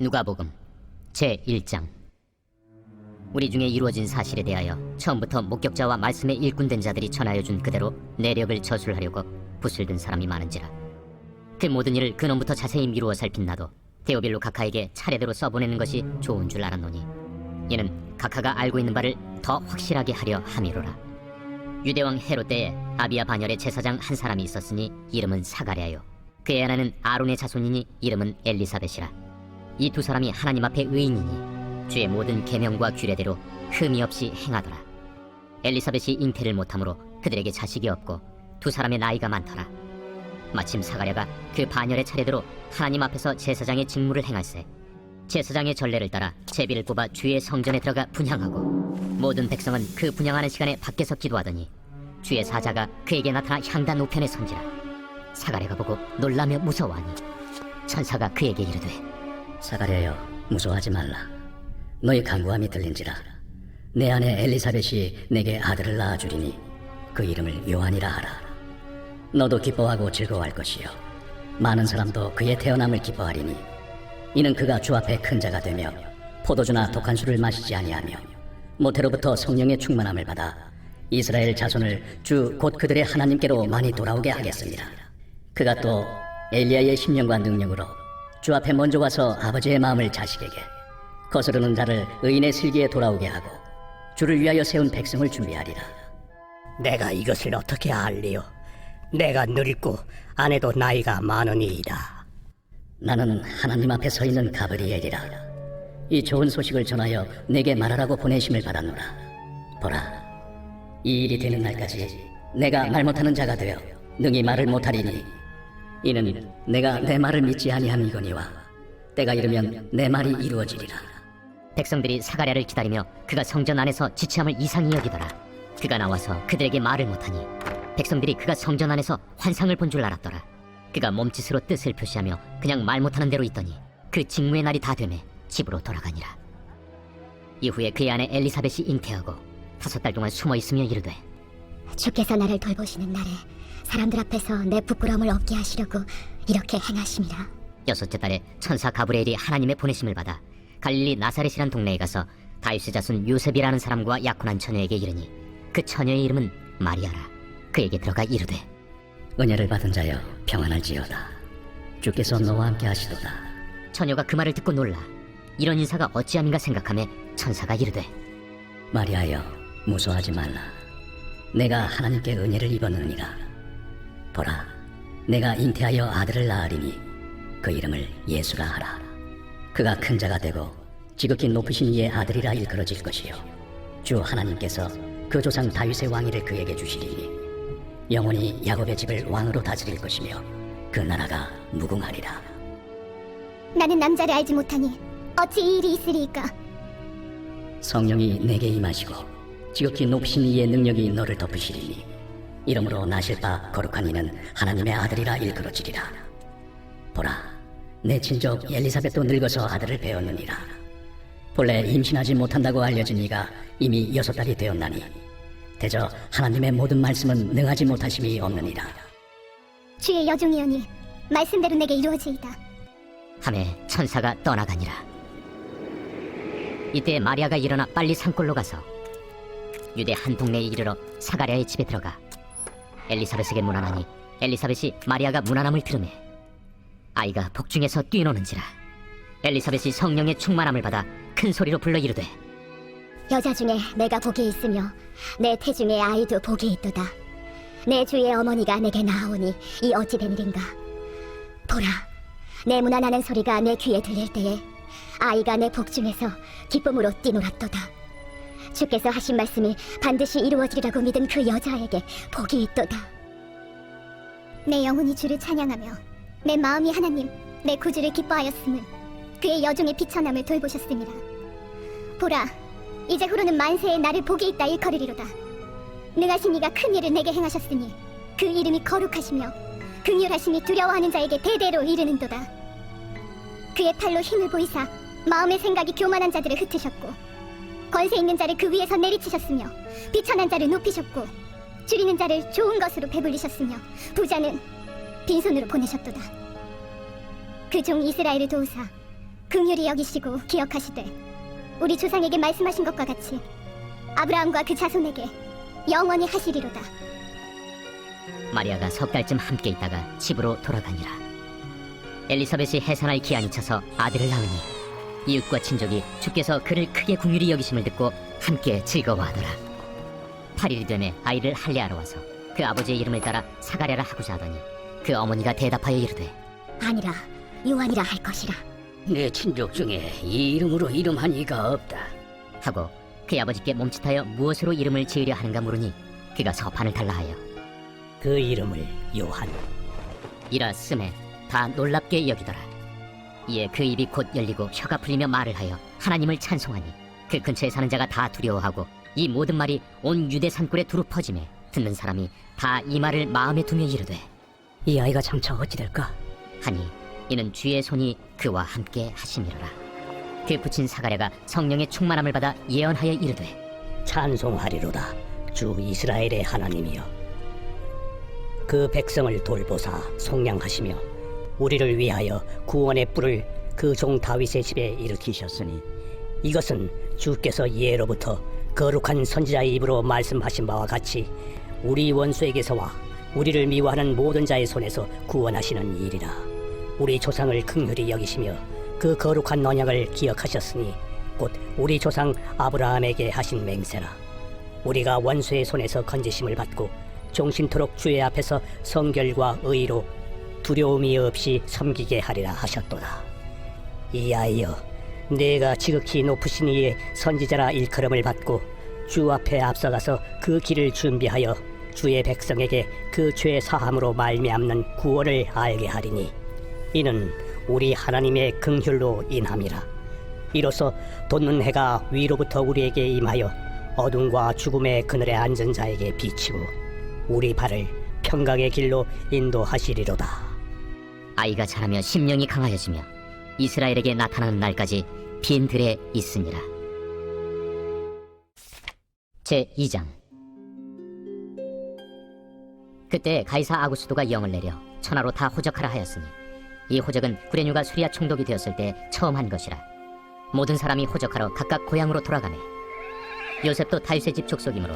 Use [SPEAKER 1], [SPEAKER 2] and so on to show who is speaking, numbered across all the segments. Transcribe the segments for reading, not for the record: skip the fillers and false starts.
[SPEAKER 1] 누가복음 제1장. 우리 중에 이루어진 사실에 대하여 처음부터 목격자와 말씀에 일꾼된 자들이 전하여 준 그대로 내력을 저술하려고 붓을 든 사람이 많은지라. 그 모든 일을 근원부터 자세히 미루어 살핀 나도 데오빌로 각하에게 차례대로 써보내는 것이 좋은 줄 알았노니, 이는 각하가 알고 있는 바를 더 확실하게 하려 함이로라. 유대왕 헤롯 때에 아비야 반열의 제사장 한 사람이 있었으니 이름은 사가랴요. 그의 아내는 아론의 자손이니 이름은 엘리사벳이라. 이 두 사람이 하나님 앞에 의인이니 주의 모든 계명과 규례대로 흠이 없이 행하더라. 엘리사벳이 잉태를 못하므로 그들에게 자식이 없고 두 사람의 나이가 많더라. 마침 사가랴가 그 반열의 차례대로 하나님 앞에서 제사장의 직무를 행할세, 제사장의 전례를 따라 제비를 뽑아 주의 성전에 들어가 분향하고, 모든 백성은 그 분향하는 시간에 밖에서 기도하더니 주의 사자가 그에게 나타나 향단 우편에 선지라. 사가랴가 보고 놀라며 무서워하니 천사가 그에게 이르되,
[SPEAKER 2] 사가랴여, 무서워하지 말라. 너희 간구함이 들린지라. 내 아내 엘리사벳이 내게 아들을 낳아주리니 그 이름을 요한이라 하라. 너도 기뻐하고 즐거워할 것이요, 많은 사람도 그의 태어남을 기뻐하리니, 이는 그가 주 앞에 큰 자가 되며 포도주나 독한 술을 마시지 아니하며 모태로부터 성령의 충만함을 받아 이스라엘 자손을 주 곧 그들의 하나님께로 많이 돌아오게 하겠습니다. 그가 또 엘리야의 심령과 능력으로 주 앞에 먼저 와서 아버지의 마음을 자식에게, 거스르는 자를 의인의 슬기에 돌아오게 하고 주를 위하여 세운 백성을 준비하리라.
[SPEAKER 3] 내가 이것을 어떻게 알리요? 내가 늙고 아내도 나이가 많으니이다.
[SPEAKER 2] 나는 하나님 앞에 서 있는 가브리엘이라. 이 좋은 소식을 전하여 내게 말하라고 보내심을 받았노라. 보라, 이 일이 되는 날까지 내가 말 못하는 자가 되어 능히 말을 못하리니, 이는 내가 내 말을 믿지 아니함이거니와 때가 이르면 내 말이 이루어지리라.
[SPEAKER 1] 백성들이 사가랴를 기다리며 그가 성전 안에서 지체함을 이상히 여기더라. 그가 나와서 그들에게 말을 못하니 백성들이 그가 성전 안에서 환상을 본 줄 알았더라. 그가 몸짓으로 뜻을 표시하며 그냥 말 못하는 대로 있더니 그 직무의 날이 다 되매 집으로 돌아가니라. 이후에 그의 아내 엘리사벳이 잉태하고 5달 동안 숨어 있으며 이르되,
[SPEAKER 4] 주께서 나를 돌보시는 날에 사람들 앞에서 내 부끄러움을 없게 하시려고 이렇게 행하심이라.
[SPEAKER 1] 6째 달에 천사 가브리엘이 하나님의 보내심을 받아 갈릴리 나사렛이란 동네에 가서 다윗의 자손 요셉이라는 사람과 약혼한 처녀에게 이르니, 그 처녀의 이름은 마리아라. 그에게 들어가 이르되,
[SPEAKER 2] 은혜를 받은 자여, 평안할지어다. 주께서 너와 함께 하시도다.
[SPEAKER 1] 처녀가 그 말을 듣고 놀라 이런 인사가 어찌함인가 생각하며 천사가 이르되,
[SPEAKER 2] 마리아여, 무서워하지 말라. 내가 하나님께 은혜를 입었느니라. 보라, 내가 잉태하여 아들을 낳으리니 그 이름을 예수라 하라. 그가 큰 자가 되고 지극히 높으신 이의 아들이라 일컬어질 것이요, 주 하나님께서 그 조상 다윗의 왕위를 그에게 주시리니 영원히 야곱의 집을 왕으로 다스릴 것이며 그 나라가 무궁하리라.
[SPEAKER 4] 나는 남자를 알지 못하니 어찌 이 일이 있으리이까?
[SPEAKER 2] 성령이 내게 임하시고 지극히 높으신 이의 능력이 너를 덮으시리니 이러므로 나실 바 거룩한 이는 하나님의 아들이라 일컬어지리라. 보라, 내 친족 엘리사벳도 늙어서 아들을 배웠느니라. 본래 임신하지 못한다고 알려진 이가 이미 6달이 되었나니 대저 하나님의 모든 말씀은 능하지 못하심이 없느니라.
[SPEAKER 4] 주의 여종이오니 말씀대로 내게 이루어지이다.
[SPEAKER 1] 하매 천사가 떠나가니라. 이때 마리아가 일어나 빨리 산골로 가서 유대 한 동네에 이르러 사가랴의 집에 들어가 엘리사벳에게 문안하니, 엘리사벳이 마리아가 문안함을 들으매 아이가 복중에서 뛰노는지라. 엘리사벳이 성령의 충만함을 받아 큰 소리로 불러 이르되,
[SPEAKER 4] 여자 중에 내가 복이 있으며 내 태중의 아이도 복이 있도다. 내 주의 어머니가 내게 나오니 이 어찌 된 일인가? 보라, 내 문안하는 소리가 내 귀에 들릴 때에 아이가 내 복중에서 기쁨으로 뛰놀았도다. 주께서 하신 말씀이 반드시 이루어지리라고 믿은 그 여자에게 복이 있도다. 내 영혼이 주를 찬양하며 내 마음이 하나님 내 구주를 기뻐하였음을 그의 여종의 비천함을 돌보셨음이라. 보라, 이제 후로는 만세에 나를 복이 있다 일컬으리로다. 능하신 이가 큰 일을 내게 행하셨으니 그 이름이 거룩하시며 긍휼하심이 두려워하는 자에게 대대로 이르는도다. 그의 팔로 힘을 보이사 마음의 생각이 교만한 자들을 흩으셨고 권세 있는 자를 그 위에서 내리치셨으며 비천한 자를 높이셨고 줄이는 자를 좋은 것으로 배불리셨으며 부자는 빈손으로 보내셨도다. 그 종 이스라엘을 도우사 긍휼히 여기시고 기억하시되 우리 조상에게 말씀하신 것과 같이 아브라함과 그 자손에게 영원히 하시리로다.
[SPEAKER 1] 마리아가 석 달쯤 함께 있다가 집으로 돌아가니라. 엘리사벳이 해산할 기한이 차서 아들을 낳으니 이웃과 친족이 주께서 그를 크게 긍휼히 여기심을 듣고 함께 즐거워하더라. 8일이 되매 아이를 할례하러 와서 그 아버지의 이름을 따라 사가랴라 하고자 하더니 그 어머니가 대답하여 이르되
[SPEAKER 4] 아니라 요한이라 할 것이라.
[SPEAKER 2] 내 친족 중에 이 이름으로 이름한 이가 없다.
[SPEAKER 1] 하고 그의 아버지께 몸짓하여 무엇으로 이름을 지으려 하는가 물으니 그가 서판을 달라 하여
[SPEAKER 3] 그 이름을 요한.
[SPEAKER 1] 이라 쓰매 다 놀랍게 여기더라. 이에 그 입이 곧 열리고 혀가 풀리며 말을 하여 하나님을 찬송하니 그 근처에 사는 자가 다 두려워하고 이 모든 말이 온 유대 산골에 두루 퍼지매 듣는 사람이 다 이 말을 마음에 두며 이르되
[SPEAKER 3] 이 아이가 장차 어찌 될까?
[SPEAKER 1] 하니 이는 주의 손이 그와 함께 하심이로라. 그 부친 사가랴가 성령의 충만함을 받아 예언하여 이르되
[SPEAKER 3] 찬송하리로다. 주 이스라엘의 하나님이여. 그 백성을 돌보사 속량하시며 우리를 위하여 구원의 뿔을 그 종 다윗의 집에 일으키셨으니 이것은 주께서 예로부터 거룩한 선지자의 입으로 말씀하신 바와 같이 우리 원수에게서와 우리를 미워하는 모든 자의 손에서 구원하시는 일이라. 우리 조상을 긍휼히 여기시며 그 거룩한 언약을 기억하셨으니 곧 우리 조상 아브라함에게 하신 맹세라. 우리가 원수의 손에서 건지심을 받고 종신토록 주의 앞에서 성결과 의로 두려움이 없이 섬기게 하리라 하셨도다. 이 아이여, 내가 지극히 높으신 이의 선지자라 일컬음을 받고 주 앞에 앞서가서 그 길을 준비하여 주의 백성에게 그 죄 사함으로 말미암는 구원을 알게 하리니 이는 우리 하나님의 긍휼로 인함이라. 이로써 돋는 해가 위로부터 우리에게 임하여 어둠과 죽음의 그늘에 앉은 자에게 비치고 우리 발을 평강의 길로 인도하시리로다.
[SPEAKER 1] 아이가 자라며 심령이 강하여지며 이스라엘에게 나타나는 날까지 빈 들에 있으니라. 제2장. 그때 가이사 아구스도가 영을 내려 천하로 다 호적하라 하였으니 이 호적은 구레뉴가 수리아 총독이 되었을 때 처음 한 것이라. 모든 사람이 호적하러 각각 고향으로 돌아가매 요셉도 다윗의 집 족속이므로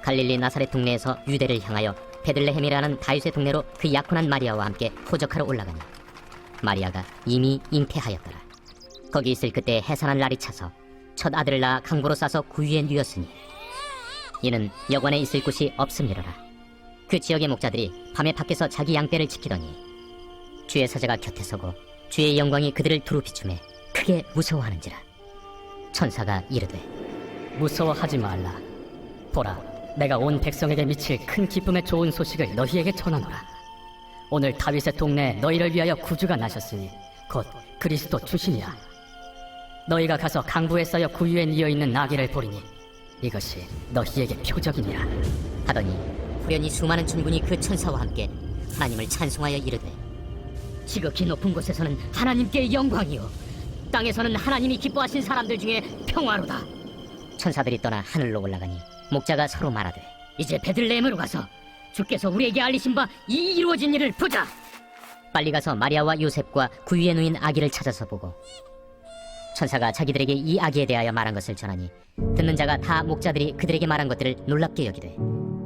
[SPEAKER 1] 갈릴리 나사렛 동네에서 유대를 향하여 베들레헴이라는 다윗의 동네로 그 약혼한 마리아와 함께 호적하러 올라가니 마리아가 이미 잉태하였더라. 거기 있을 그때 해산할 날이 차서 첫 아들을 낳아 강보로 싸서 구유에 누였으니 이는 여관에 있을 곳이 없음이로라. 그 지역의 목자들이 밤에 밖에서 자기 양떼를 지키더니 주의 사자가 곁에 서고 주의 영광이 그들을 두루 비추매 크게 무서워하는지라. 천사가 이르되
[SPEAKER 2] 무서워하지 말라. 보라, 내가 온 백성에게 미칠 큰 기쁨의 좋은 소식을 너희에게 전하노라. 오늘 다윗의 동네에 너희를 위하여 구주가 나셨으니 곧 그리스도 주시니라. 너희가 가서 강부에 쌓여 구유에 뉘어있는 나귀를 보리니 이것이 너희에게 표적이니라.
[SPEAKER 1] 하더니 후련히 수많은 천군이 그 천사와 함께 하나님을 찬송하여 이르되 지극히 높은 곳에서는 하나님께 영광이요 땅에서는 하나님이 기뻐하신 사람들 중에 평화로다. 천사들이 떠나 하늘로 올라가니 목자가 서로 말하되 이제 베들레헴으로 가서 주께서 우리에게 알리신 바 이 이루어진 일을 보자. 빨리 가서 마리아와 요셉과 구유에 누인 아기를 찾아서 보고 천사가 자기들에게 이 아기에 대하여 말한 것을 전하니 듣는 자가 다 목자들이 그들에게 말한 것들을 놀랍게 여기되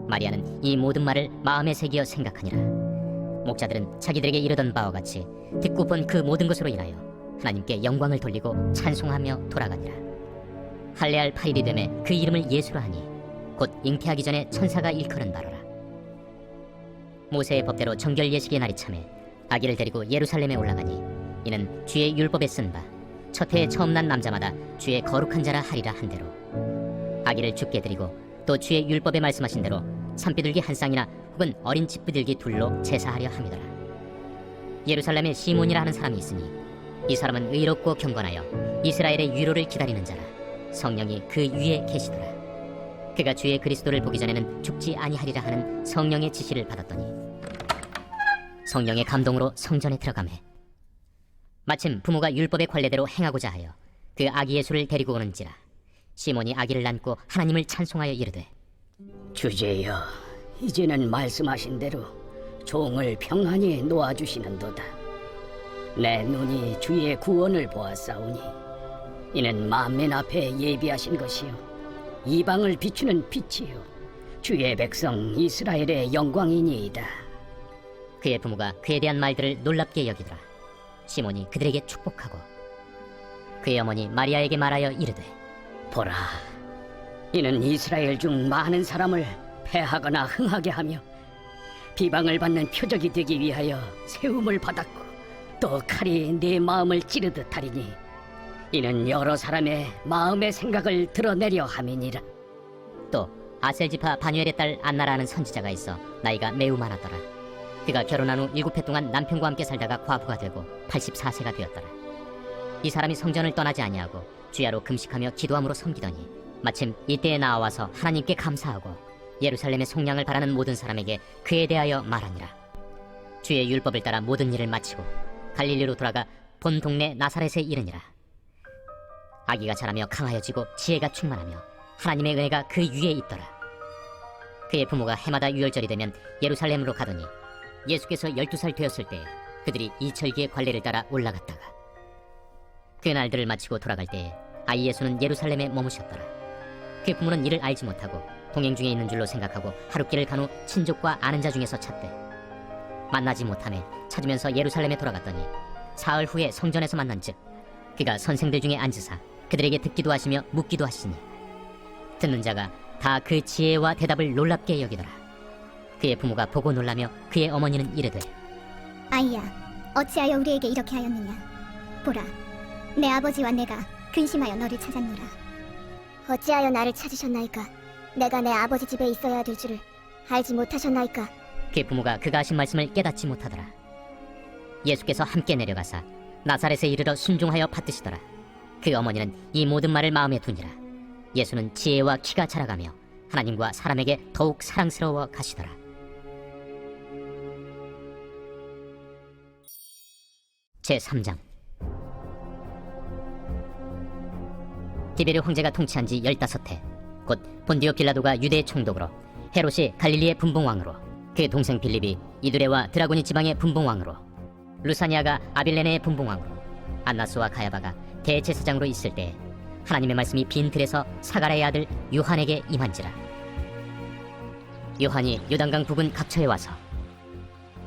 [SPEAKER 1] 마리아는 이 모든 말을 마음에 새기어 생각하니라. 목자들은 자기들에게 이르던 바와 같이 듣고 본 그 모든 것으로 인하여 하나님께 영광을 돌리고 찬송하며 돌아가니라. 할례할 8일이 되매 그 이름을 예수라 하니 곧 잉태하기 전에 천사가 일컬은 바로라. 모세의 법대로 정결 예식의 날이 차매 아기를 데리고 예루살렘에 올라가니 이는 주의 율법에 쓴 바 첫 해에 처음 난 남자마다 주의 거룩한 자라 하리라 한 대로 아기를 죽게 드리고 또 주의 율법에 말씀하신 대로 산비둘기 한 쌍이나 혹은 어린 집비둘기 둘로 제사하려 함이더라. 예루살렘에 시몬이라 하는 사람이 있으니 이 사람은 의롭고 경건하여 이스라엘의 위로를 기다리는 자라. 성령이 그 위에 계시더라. 그가 주의 그리스도를 보기 전에는 죽지 아니하리라 하는 성령의 지시를 받았더니 성령의 감동으로 성전에 들어가매 마침 부모가 율법의 관례대로 행하고자 하여 그 아기 예수를 데리고 오는지라. 시몬이 아기를 안고 하나님을 찬송하여 이르되
[SPEAKER 2] 주제여, 이제는 말씀하신 대로 종을 평안히 놓아주시는도다. 내 눈이 주의 구원을 보았사오니 이는 만민 앞에 예비하신 것이요 이방을 비추는 빛이요 주의 백성 이스라엘의 영광이니이다.
[SPEAKER 1] 그의 부모가 그에 대한 말들을 놀랍게 여기더라. 시몬이 그들에게 축복하고 그의 어머니 마리아에게 말하여 이르되,
[SPEAKER 2] 보라, 이는 이스라엘 중 많은 사람을 패하거나 흥하게 하며 비방을 받는 표적이 되기 위하여 세움을 받았고 또 칼이 네 마음을 찌르듯 하리니 이는 여러 사람의 마음의 생각을 드러내려 함이니라.
[SPEAKER 1] 또 아셀지파 바누엘의 딸 안나라는 선지자가 있어 나이가 매우 많았더라. 그가 결혼한 후 7해 동안 남편과 함께 살다가 과부가 되고 84세가 되었더라. 이 사람이 성전을 떠나지 아니하고 주야로 금식하며 기도함으로 섬기더니 마침 이때에 나와서 하나님께 감사하고 예루살렘의 속량을 바라는 모든 사람에게 그에 대하여 말하니라. 주의 율법을 따라 모든 일을 마치고 갈릴리로 돌아가 본 동네 나사렛에 이르니라. 아기가 자라며 강하여지고 지혜가 충만하며 하나님의 은혜가 그 위에 있더라. 그의 부모가 해마다 유월절이 되면 예루살렘으로 가더니 예수께서 12살 되었을 때 그들이 이철기의 관례를 따라 올라갔다가 그 날들을 마치고 돌아갈 때에 아이 예수는 예루살렘에 머무셨더라. 그 부모는 이를 알지 못하고 동행 중에 있는 줄로 생각하고 하룻길을 간 후 친족과 아는 자 중에서 찾되 만나지 못하매 찾으면서 예루살렘에 돌아갔더니 사흘 후에 성전에서 만난즉 그가 선생들 중에 앉으사 그들에게 듣기도 하시며 묻기도 하시니 듣는 자가 다 그 지혜와 대답을 놀랍게 여기더라. 그의 부모가 보고 놀라며 그의 어머니는 이르되,
[SPEAKER 4] 아이야, 어찌하여 우리에게 이렇게 하였느냐? 보라, 내 아버지와 내가 근심하여 너를 찾았노라. 어찌하여 나를 찾으셨나이까? 내가 내 아버지 집에 있어야 될 줄을 알지 못하셨나이까?
[SPEAKER 1] 그의 부모가 그가 하신 말씀을 깨닫지 못하더라. 예수께서 함께 내려가사 나사렛에 이르러 순종하여 받드시더라. 그 어머니는 이 모든 말을 마음에 두니라. 예수는 지혜와 키가 자라가며 하나님과 사람에게 더욱 사랑스러워 가시더라. 제3장. 디베르 황제가 통치한 지 15해 곧 본디오 빌라도가 유대의 총독으로 헤롯이 갈릴리의 분봉왕으로 그 동생 빌립이 이두레와 드라고니 지방의 분봉왕으로 루사니아가 아빌레네의 분봉왕으로 안나스와 가야바가 대제사장으로 있을 때에 하나님의 말씀이 빈 들에서 사가랴의 아들 요한에게 임한지라. 요한이 요단강 부근 각처에 와서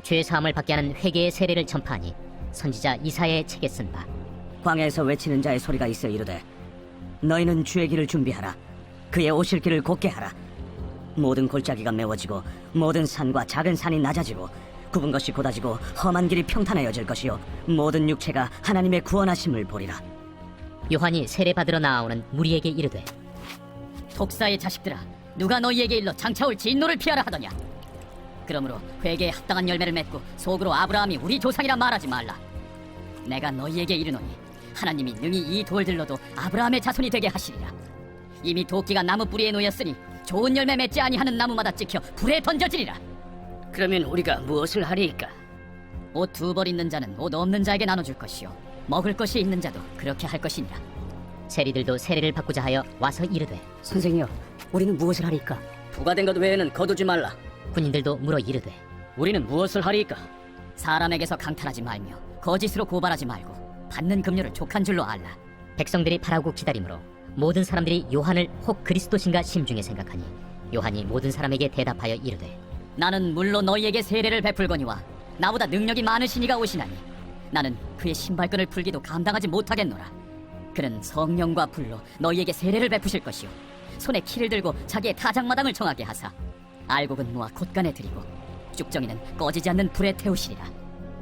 [SPEAKER 1] 죄 사함을 받게 하는 회개의 세례를 전파하니 선지자 이사야의 책에 쓴 바
[SPEAKER 2] 광야에서 외치는 자의 소리가 있어 이르되 너희는 주의 길을 준비하라. 그의 오실 길을 곧게 하라. 모든 골짜기가 메워지고 모든 산과 작은 산이 낮아지고 굽은 것이 곧아지고 험한 길이 평탄해져질 것이요 모든 육체가 하나님의 구원하심을 보리라.
[SPEAKER 1] 요한이 세례 받으러 나아오는 무리에게 이르되,
[SPEAKER 2] 독사의 자식들아, 누가 너희에게 일러 장차 올 진노를 피하라 하더냐? 그러므로 회개에 합당한 열매를 맺고 속으로 아브라함이 우리 조상이라 말하지 말라. 내가 너희에게 이르노니 하나님이 능히 이 돌들로도 아브라함의 자손이 되게 하시리라. 이미 도끼가 나무 뿌리에 놓였으니 좋은 열매 맺지 아니하는 나무마다 찍혀 불에 던져지리라. 그러면 우리가 무엇을 하리이까? 옷 2벌 있는 자는 옷 없는 자에게 나눠줄 것이요 먹을 것이 있는 자도 그렇게 할 것이니라.
[SPEAKER 1] 세리들도 세례를 받고자 하여 와서 이르되,
[SPEAKER 2] 선생이여, 우리는 무엇을 하리이까? 부과된 것 외에는 거두지 말라.
[SPEAKER 1] 군인들도 물어 이르되,
[SPEAKER 2] 우리는 무엇을 하리이까? 사람에게서 강탈하지 말며 거짓으로 고발하지 말고 받는 급료를 족한 줄로 알라.
[SPEAKER 1] 백성들이 바라고 기다림으로 모든 사람들이 요한을 혹 그리스도신가 심중에 생각하니 요한이 모든 사람에게 대답하여 이르되,
[SPEAKER 2] 나는 물로 너희에게 세례를 베풀거니와 나보다 능력이 많으신 이가 오시나니 나는 그의 신발끈을 풀기도 감당하지 못하겠노라. 그는 성령과 불로 너희에게 세례를 베푸실 것이요 손에 키를 들고 자기의 타작마당을 정하게 하사 알곡은 모아 곳간에 들이고 쭉정이는 꺼지지 않는 불에 태우시리라.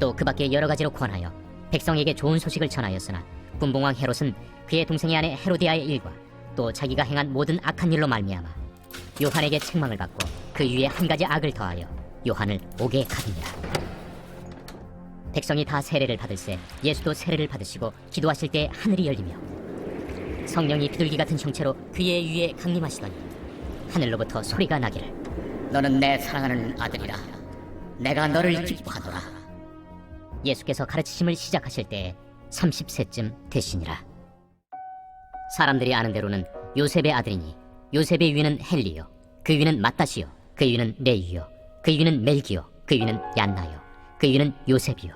[SPEAKER 1] 또 그 밖에 여러 가지로 권하여 백성에게 좋은 소식을 전하였으나 분봉왕 헤롯은 그의 동생의 아내 헤로디아의 일과 또 자기가 행한 모든 악한 일로 말미암아 요한에게 책망을 받고 그 위에 한 가지 악을 더하여 요한을 옥에 가두니라. 백성이 다 세례를 받을새 예수도 세례를 받으시고 기도하실 때 하늘이 열리며 성령이 비둘기 같은 형체로 그의 위에 강림하시더니 하늘로부터 소리가 나기를,
[SPEAKER 2] 너는 내 사랑하는 아들이라. 내가 너를 기뻐하노라.
[SPEAKER 1] 예수께서 가르치심을 시작하실 때에 30세쯤 되시니라. 사람들이 아는 대로는 요셉의 아들이니 요셉의 위는 헬리요, 그 위는 마따시요, 그 위는 레이요, 그 위는 멜기요, 그 위는 얀나요, 그 위는 요셉이요.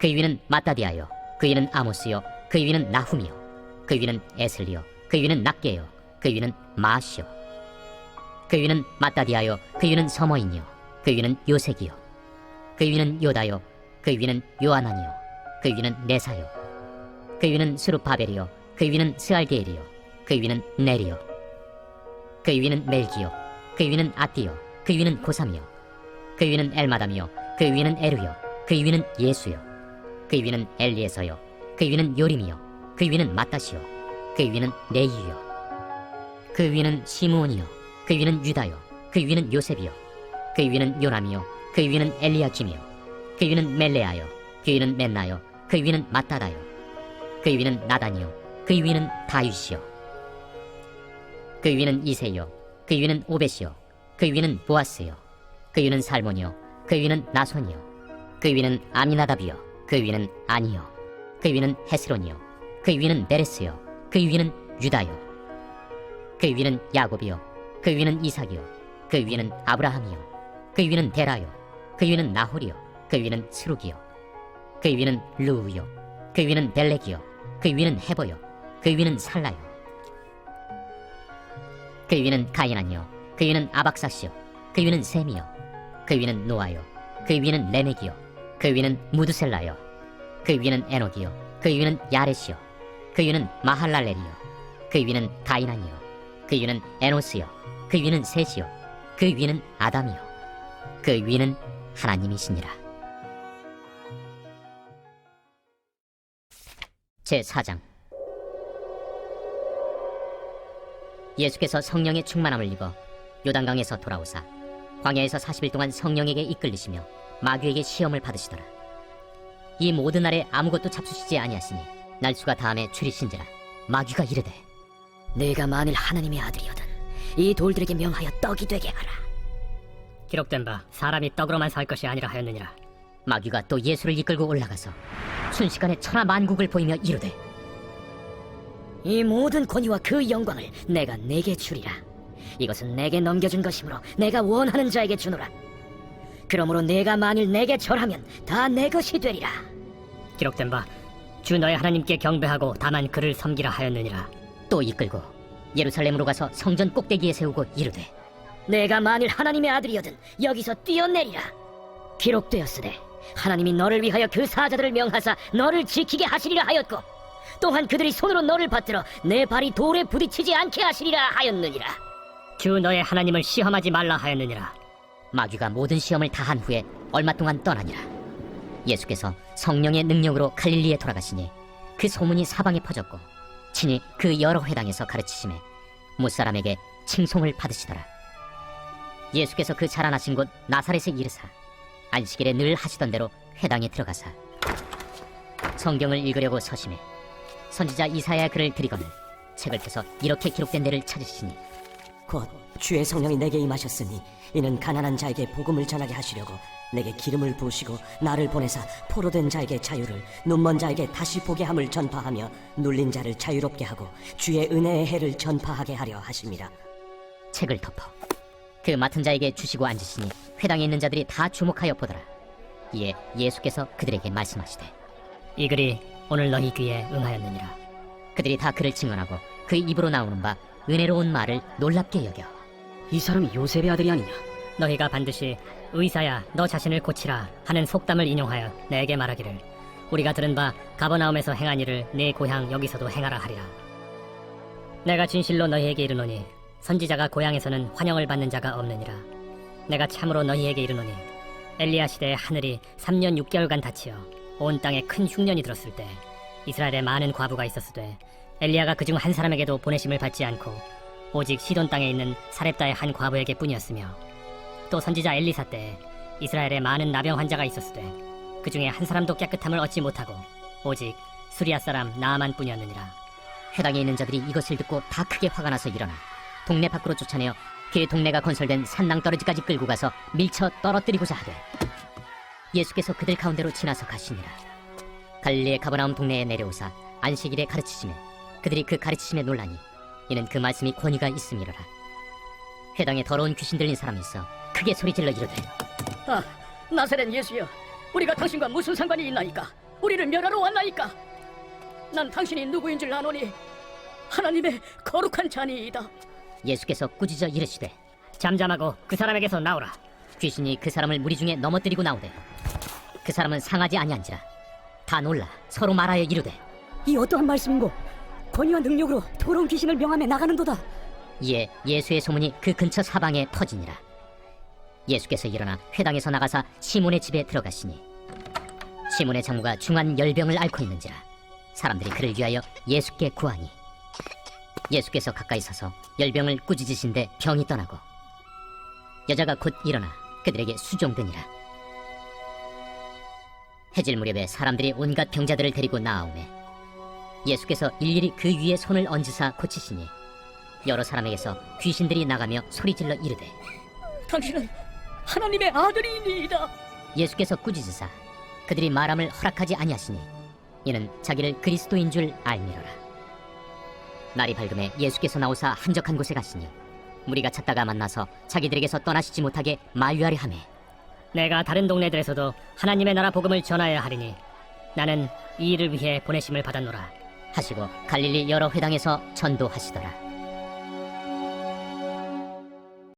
[SPEAKER 1] 그 위는 마따디아요, 그 위는 아모스요, 그 위는 나훔이요, 그 위는 에슬리요, 그 위는 낫게요, 그 위는 마시요, 그 위는 마따디아요, 그 위는 서머인이요, 그 위는 요색이요, 그 위는 요다요, 그 위는 요하나니요, 그 위는 네사요, 그 위는 스룹바벨이요, 그 위는 스알게엘이요, 그 위는 네리요, 그 위는 멜기요, 그 위는 아띠요, 그 위는 고삼이요, 그 위는 엘마담이요, 그 위는 에루요, 그 위는 예수요, 그 위는 엘리에서요, 그 위는 요림이요, 그 위는 마따시요, 그 위는 네이유요, 그 위는 시므온이요, 그 위는 유다요, 그 위는 요셉이요, 그 위는 요람이요, 그 위는 엘리야킴이요, 그 위는 멜레아요, 그 위는 맨나요, 그 위는 마따다요, 그 위는 나단이요, 그 위는 다윗이요, 그 위는 이세요, 그 위는 오벳이요, 그 위는 보아스요, 그 위는 살몬이요, 그 위는 나손이요, 그 위는 아미나답이요, 그 위는 아니요, 그 위는 헤스론이요, 그 위는 베레스요, 그 위는 유다요, 그 위는 야곱이요, 그 위는 이삭이요, 그 위는 아브라함이요, 그 위는 데라요, 그 위는 나홀이요, 그 위는 스룩이요, 그 위는 루우요, 그 위는 벨렉이요, 그 위는 헤보요, 그 위는 살라요, 그 위는 가이난이요, 그 위는 아박사시요, 그 위는 셈이요, 그 위는 노아요, 그 위는 레멕이요, 그 위는 무드셀라요, 그 위는 에녹이요, 그 위는 야렛이요, 그 위는 마할랄렐이요, 그 위는 가이난이요, 그 위는 에노스요, 그 위는 셋이요, 그 위는 아담이요, 그 위는 하나님이시니라. 제4장. 예수께서 성령의 충만함을 입어 요단강에서 돌아오사 광야에서 40일 동안 성령에게 이끌리시며 마귀에게 시험을 받으시더라. 이 모든 날에 아무것도 잡수시지 아니하시니 날수가 다음에 줄이신지라. 마귀가 이르되
[SPEAKER 2] 네가 만일 하나님의 아들이거든 이 돌들에게 명하여 떡이 되게 하라.
[SPEAKER 3] 기록된 바 사람이 떡으로만 살 것이 아니라 하였느니라.
[SPEAKER 1] 마귀가 또 예수를 이끌고 올라가서 순식간에 천하 만국을 보이며 이르되
[SPEAKER 2] 이 모든 권위와 그 영광을 내가 네게 주리라. 이것은 내게 넘겨준 것이므로 내가 원하는 자에게 주노라. 그러므로 네가 만일 내게 절하면 다 내 것이 되리라.
[SPEAKER 3] 기록된 바 주 너의 하나님께 경배하고 다만 그를 섬기라 하였느니라.
[SPEAKER 1] 또 이끌고 예루살렘으로 가서 성전 꼭대기에 세우고 이르되
[SPEAKER 2] 내가 만일 하나님의 아들이거든 여기서 뛰어내리라. 기록되었으되 하나님이 너를 위하여 그 사자들을 명하사 너를 지키게 하시리라 하였고 또한 그들이 손으로 너를 받들어 내 발이 돌에 부딪히지 않게 하시리라 하였느니라.
[SPEAKER 3] 주 너의 하나님을 시험하지 말라 하였느니라.
[SPEAKER 1] 마귀가 모든 시험을 다한 후에 얼마 동안 떠나니라. 예수께서 성령의 능력으로 갈릴리에 돌아가시니 그 소문이 사방에 퍼졌고 친히 그 여러 회당에서 가르치심에 무사람에게 칭송을 받으시더라. 예수께서 그 자라나신 곳 나사렛에 이르사 안식일에 늘 하시던 대로 회당에 들어가사 성경을 읽으려고 서심해 선지자 이사야의 글을 들이거늘 책을 펴서 이렇게 기록된 데를 찾으시니
[SPEAKER 5] 곧 주의 성령이 내게 임하셨으니 이는 가난한 자에게 복음을 전하게 하시려고 내게 기름을 부으시고 나를 보내사 포로된 자에게 자유를 눈먼 자에게 다시 보게 함을 전파하며 눌린 자를 자유롭게 하고 주의 은혜의 해를 전파하게 하려 하심이라.
[SPEAKER 1] 책을 덮어 그 맡은 자에게 주시고 앉으시니 회당에 있는 자들이 다 주목하여 보더라. 이에 예수께서 그들에게 말씀하시되
[SPEAKER 3] 이 글이 오늘 너희 귀에 응하였느니라.
[SPEAKER 1] 그들이 다 그를 증언하고 그 입으로 나오는 바 은혜로운 말을 놀랍게 여겨
[SPEAKER 2] 이 사람이 요셉의 아들이 아니냐?
[SPEAKER 3] 너희가 반드시 의사야 너 자신을 고치라 하는 속담을 인용하여 내게 말하기를 우리가 들은 바 가버나움에서 행한 일을 네 고향 여기서도 행하라 하리라. 내가 진실로 너희에게 이르노니 선지자가 고향에서는 환영을 받는 자가 없느니라. 내가 참으로 너희에게 이르노니 엘리야 시대에 하늘이 3년 6개월간 닫히어 온 땅에 큰 흉년이 들었을 때 이스라엘에 많은 과부가 있었으되 엘리야가 그중 한 사람에게도 보내심을 받지 않고 오직 시돈 땅에 있는 사렙다의 한 과부에게 뿐이었으며 또 선지자 엘리사 때에 이스라엘에 많은 나병 환자가 있었으되 그 중에 한 사람도 깨끗함을 얻지 못하고 오직 수리아 사람 나아만 뿐이었느니라.
[SPEAKER 1] 회당에 있는 자들이 이것을 듣고 다 크게 화가 나서 일어나 동네 밖으로 쫓아내어 그 동네가 건설된 산낭떠러지까지 끌고 가서 밀쳐 떨어뜨리고자 하되 예수께서 그들 가운데로 지나서 가시니라. 갈릴리의 가버나움 동네에 내려오사 안식일에 가르치시며 그들이 그 가르치심에 놀라니 이는 그 말씀이 권위가 있음이로라. 회당에 더러운 귀신 들린 사람이 있어 크게 소리질러 이르되
[SPEAKER 2] 아, 나사렛 예수여, 우리가 당신과 무슨 상관이 있나이까?
[SPEAKER 6] 우리를 멸하러 왔나이까? 난 당신이 누구인 줄 아노니 하나님의 거룩한 자니이다.
[SPEAKER 1] 예수께서 꾸짖어 이르시되
[SPEAKER 2] 잠잠하고 그 사람에게서 나오라.
[SPEAKER 1] 귀신이 그 사람을 무리 중에 넘어뜨리고 나오되 그 사람은 상하지 아니한지라. 다 놀라 서로 말하여 이르되
[SPEAKER 3] 이 어떠한 말씀인고? 권위와 능력으로 더러운 귀신을 명함에 나가는도다.
[SPEAKER 1] 이에 예수의 소문이 그 근처 사방에 터지니라. 예수께서 일어나 회당에서 나가사 시몬의 집에 들어가시니 시몬의 장모가 중한 열병을 앓고 있는지라. 사람들이 그를 위하여 예수께 구하니 예수께서 가까이 서서 열병을 꾸짖으신데 병이 떠나고 여자가 곧 일어나 그들에게 수종되니라. 해질 무렵에 사람들이 온갖 병자들을 데리고 나아오매 예수께서 일일이 그 위에 손을 얹으사 고치시니 여러 사람에게서 귀신들이 나가며 소리질러 이르되
[SPEAKER 6] 당신은 하나님의 아들이니이다.
[SPEAKER 1] 예수께서 꾸짖으사 그들이 말함을 허락하지 아니하시니 이는 자기를 그리스도인 줄 알미러라. 날이 밝음에 예수께서 나오사 한적한 곳에 가시니 무리가 찾다가 만나서 자기들에게서 떠나시지 못하게 만류하려 하매
[SPEAKER 2] 내가 다른 동네들에서도 하나님의 나라 복음을 전하여야 하리니 나는 이 일을 위해 보내심을 받았노라.
[SPEAKER 1] 하시고 갈릴리 여러 회당에서 전도하시더라.